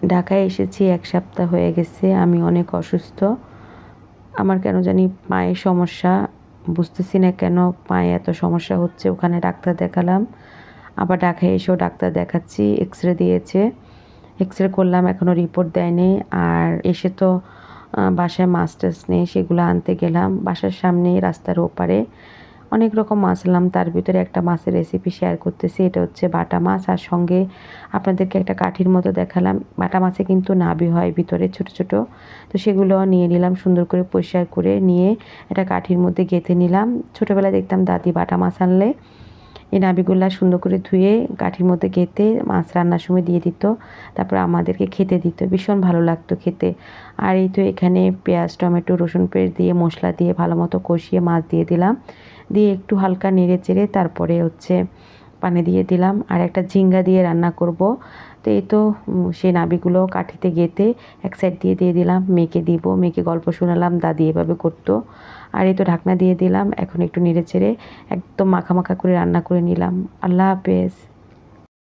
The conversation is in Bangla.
ঢাকায় এসেছি 1 সপ্তাহ হয়ে গেছে। আমি অনেক অসুস্থ। আমার কেন জানি পায়ের সমস্যা। বুঝতেছি না কেন পায়ে এত সমস্যা হচ্ছে। ওখানে ডাক্তার দেখালাম। আবার ঢাকায় এসেও ডাক্তার দেখাচ্ছি। এক্স-রে দিয়েছে। এক্স-রে করলাম, এখনও রিপোর্ট দেয়নি। আর এসে তো বাসায় মাছ-টাছ নেই, সেগুলো আনতে গেলাম। বাসার সামনেই রাস্তার ওপারে অনেক রকম মাছ আনলাম। তার ভিতরে একটা মাছের রেসিপি শেয়ার করতেছি। এটা হচ্ছে বাটা মাছ, আর সঙ্গে আপনাদেরকে একটা কাঠির মতো দেখালাম। বাটা মাছে কিন্তু নাভি হয় ভিতরে ছোট ছোট। তো সেগুলো নিয়ে নিলাম, সুন্দর করে পরিষ্কার করে নিয়ে একটা কাঠির মধ্যে গেঁথে নিলাম। ছোটোবেলায় দেখতাম দাদি বাটা মাছ আনলে এই নাভিগুলা সুন্দর করে ধুয়ে কাঠির মধ্যে গেঁথে মাছ রান্নার সময় দিয়ে দিত। তারপর আমাদেরকে খেতে দিত, ভীষণ ভালো লাগতো খেতে। আর এই তো এখানে পেঁয়াজ, টমেটো, রসুন পেস্ট দিয়ে মশলা দিয়ে ভালো মতো কষিয়ে মাছ দিয়ে দিলাম। দিয়ে একটু হালকা নেড়ে চেড়ে তারপরে হচ্ছে পানি দিয়ে দিলাম। আর একটা ঝিঙ্গা দিয়ে রান্না করব। তো এই তো সেই নাভিগুলো কাঠিতে গেঁথে এক সাইড দিয়ে দিয়ে দিলাম। মেয়েকে দিব, মেয়েকে গল্প শোনালাম দাদি এভাবে করতো। আর এই তো ঢাকনা দিয়ে দিলাম। এখন একটু নেড়ে চেড়ে একদম মাখা মাখা করে রান্না করে নিলাম। আল্লাহ হাফেজ।